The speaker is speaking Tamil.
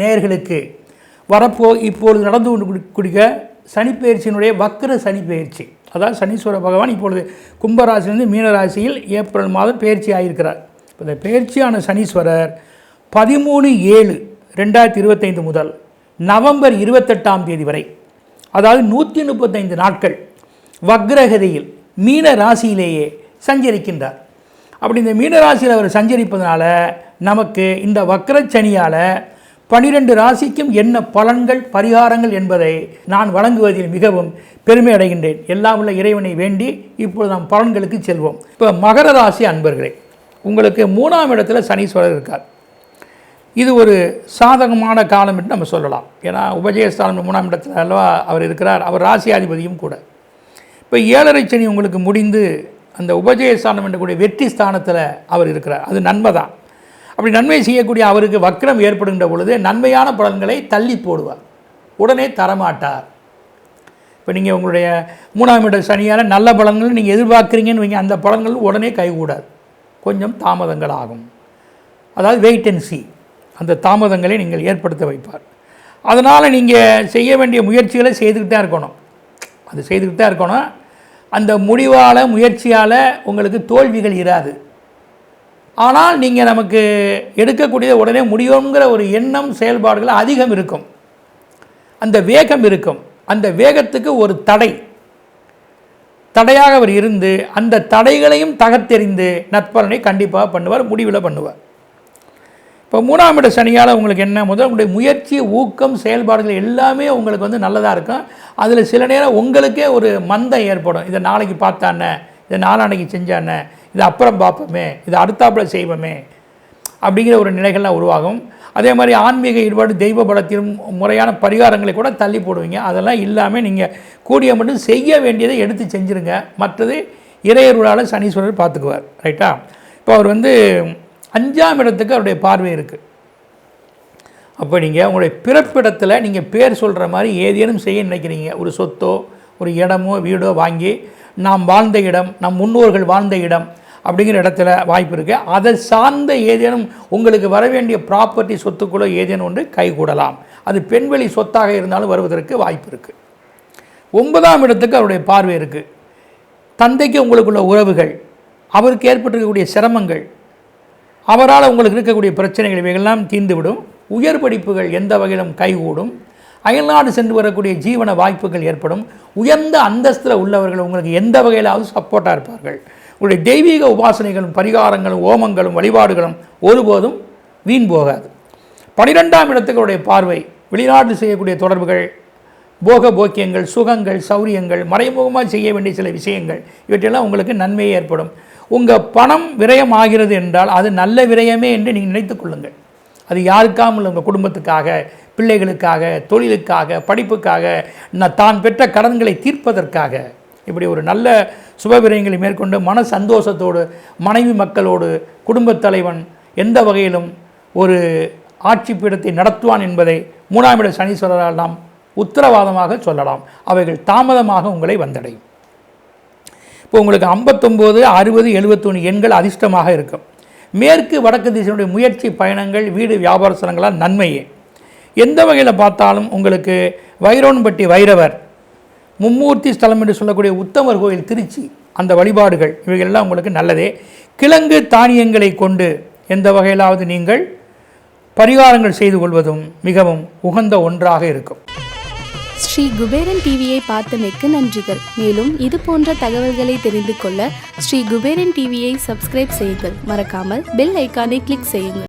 நேயர்களுக்கு இப்பொழுது நடந்து கொண்டு குடிக்க சனிப்பெயர்ச்சியினுடைய வக்ர சனிப்பெயர்ச்சி, அதாவது சனீஸ்வர பகவான் இப்பொழுது கும்பராசிலிருந்து மீனராசியில் ஏப்ரல் மாதம் பயிற்சி ஆகியிருக்கிறார். இந்த பயிற்சியான சனீஸ்வரர் 13/7/2025 முதல் நவம்பர் 28 வரை, அதாவது 135 நாட்கள் வக்ரகதியில் மீன ராசியிலேயே சஞ்சரிக்கின்றார். அப்படி இந்த மீனராசியில் அவர் சஞ்சரிப்பதனால நமக்கு இந்த வக்ரச்சனியால் 12 ராசிக்கும் என்ன பலன்கள் பரிகாரங்கள் என்பதை நான் வழங்குவதில் மிகவும் பெருமை அடைகின்றேன். எல்லாம் உள்ள இறைவனை வேண்டி இப்பொழுது நாம் பலன்களுக்கு செல்வோம். இப்போ மகர ராசி அன்பர்களே, உங்களுக்கு 3ஆம் இடத்துல சனீஸ்வரர் இருக்கார். இது ஒரு சாதகமான காலம் என்று நம்ம சொல்லலாம். ஏன்னா உபஜயஸ்தானம் 3ஆம் இடத்துல அல்லவா அவர் இருக்கிறார், அவர் ராசியாதிபதியும் கூட. இப்போ 7.5 சனி உங்களுக்கு முடிந்து அந்த உபஜயஸ்தானம் என்றக்கூடிய வெற்றி ஸ்தானத்தில் அவர் இருக்கிறார். அது நன்மை தான். அப்படி நன்மை செய்யக்கூடிய அவருக்கு வக்ரம் ஏற்படுகின்ற பொழுது நன்மையான பலன்களை தள்ளி போடுவார், உடனே தரமாட்டார். இப்போ நீங்கள் உங்களுடைய 3ஆம் இட சனியான நல்ல பலன்கள் நீங்கள் எதிர்பார்க்குறீங்கன்னு வைங்க, அந்த பலன்கள் உடனே கைகூடாது, கொஞ்சம் தாமதங்கள் ஆகும். அதாவது வெயிட் அண்ட் சி, அந்த தாமதங்களை நீங்கள் ஏற்படுத்த வைப்பார். அதனால் நீங்கள் செய்ய வேண்டிய முயற்சிகளை செய்துக்கிட்டு தான் இருக்கணும். அது செய்துக்கிட்டு தான் இருக்கணும். அந்த முடிவால் முயற்சியால் உங்களுக்கு தோல்விகள் இராது. ஆனால் நீங்கள் நமக்கு எடுக்கக்கூடியதை உடனே முடியுங்கிற ஒரு எண்ணம் செயல்பாடுகள் அதிகம் இருக்கும், அந்த வேகம் இருக்கும். அந்த வேகத்துக்கு ஒரு தடையாக அவர் இருந்து அந்த தடைகளையும் தகர்த்தெறிந்து நற்பலனை கண்டிப்பாக பண்ணுவார், முடிவில் பண்ணுவார். இப்போ 3ஆம் இட சனியால் உங்களுக்கு என்ன, முதல் உங்களுடைய முயற்சி, ஊக்கம், செயல்பாடுகள் எல்லாமே உங்களுக்கு நல்லதாக இருக்கும். அதில் சில நேரம் உங்களுக்கே ஒரு மந்தம் ஏற்படும். இதை நாளைக்கு பார்த்தானே, இதை நாளான்னைக்கு செஞ்சானே, இதை அப்புறம் பார்ப்போமே, இதை அடுத்தாப்பில் செய்வோமே அப்படிங்கிற ஒரு நிலைகள்லாம் உருவாகும். அதே மாதிரி ஆன்மீக ஈடுபாடு, தெய்வ பலத்திலும் முறையான பரிகாரங்களை கூட தள்ளி போடுவீங்க. அதெல்லாம் இல்லாமல் நீங்கள் கூடிய மட்டும் செய்ய வேண்டியதை எடுத்து செஞ்சுருங்க. மற்றது இறையருளால் சனீஸ்வரர் பார்த்துக்குவார். ரைட்டா? இப்போ அவர் 5ஆம் இடத்துக்கு அவருடைய பார்வை இருக்குது. அப்போ நீங்கள் உங்களுடைய பிறப்பிடத்தில் நீங்கள் பேர் சொல்கிற மாதிரி ஏதேனும் செய்ய நினைக்கிறீங்க, ஒரு சொத்தோ ஒரு இடமோ வீடோ வாங்கி நாம் வாழ்ந்த இடம், நம் முன்னோர்கள் வாழ்ந்த இடம் அப்படிங்கிற இடத்துல வாய்ப்பு இருக்குது. அதை சார்ந்த ஏதேனும் உங்களுக்கு வர வேண்டிய ப்ராப்பர்ட்டி சொத்துக்களோ ஏதேனும் ஒன்று கைகூடலாம். அது பெண்வெளி சொத்தாக இருந்தாலும் வருவதற்கு வாய்ப்பு இருக்குது. 9ஆம் இடத்துக்கு அவருடைய பார்வை இருக்குது. தந்தைக்கு உங்களுக்குள்ள உறவுகள், அவருக்கு ஏற்பட்டிருக்கக்கூடிய சிரமங்கள், அவரால் உங்களுக்கு இருக்கக்கூடிய பிரச்சனைகள் இவைகள்லாம் தீர்ந்துவிடும். உயர் படிப்புகள் எந்த வகையிலும் கைகூடும். அயல்நாடு சென்று வரக்கூடிய ஜீவன வாய்ப்புகள் ஏற்படும். உயர்ந்த அந்தஸ்தில் உள்ளவர்கள் உங்களுக்கு எந்த வகையிலாவது சப்போர்ட்டாக இருப்பார்கள். உங்களுடைய தெய்வீக உபாசனைகளும் பரிகாரங்களும் ஓமங்களும் வழிபாடுகளும் ஒருபோதும் வீண் போகாது. 12ஆம் இடத்துக்களுடைய பார்வை, வெளிநாட்டில் செய்யக்கூடிய தொடர்புகள், போக போக்கியங்கள், சுகங்கள், சௌரியங்கள், மறைமுகமாக செய்ய வேண்டிய சில விஷயங்கள், இவற்றெல்லாம் உங்களுக்கு நன்மையே ஏற்படும். உங்கள் பணம் விரயம் ஆகிறது என்றால் அது நல்ல விரயமே என்று நீங்கள் நினைத்து கொள்ளுங்கள். அது யாருக்காகவும் இல்லை, உங்கள் குடும்பத்துக்காக, பிள்ளைகளுக்காக, தொழிலுக்காக, படிப்புக்காக, தான் பெற்ற கடன்களை தீர்ப்பதற்காக, இப்படி ஒரு நல்ல சுபவிரயங்களை மேற்கொண்டு மன சந்தோஷத்தோடு மனைவி மக்களோடு குடும்பத் தலைவன் எந்த வகையிலும் ஒரு ஆட்சி பீடத்தை நடத்துவான் என்பதை 3ஆம் இட சனீஸ்வரரால் நாம் உத்தரவாதமாக சொல்லலாம். அவைகள் தாமதமாக உங்களை வந்தடையும். இப்போ உங்களுக்கு 59, 60, 71 எண்கள் அதிர்ஷ்டமாக இருக்கும். மேற்கு வடக்கு திசையினுடைய முயற்சி, பயணங்கள், வீடு, வியாபார ஸ்தலங்களால் நன்மையே. எந்த வகையில் பார்த்தாலும் உங்களுக்கு வைரோன்பட்டி வைரவர், மும்மூர்த்தி ஸ்தலம் என்று சொல்லக்கூடிய உத்தமர் கோயில் திருச்சி, அந்த வழிபாடுகள் இவைகள்லாம் உங்களுக்கு நல்லதே. கிழங்கு தானியங்களை கொண்டு எந்த வகையிலாவது நீங்கள் பரிகாரங்கள் செய்து கொள்வதும் மிகவும் உகந்த ஒன்றாக இருக்கும். ஸ்ரீ குபேரன் டிவியை பார்த்தமைக்கு நன்றிகள். மேலும் இது போன்ற தகவல்களை தெரிந்து கொள்ள ஸ்ரீ குபேரன் டிவியை சப்ஸ்கிரைப் செய்யுங்கள். மறக்காமல் பெல் ஐக்கானை கிளிக் செய்யுங்கள்.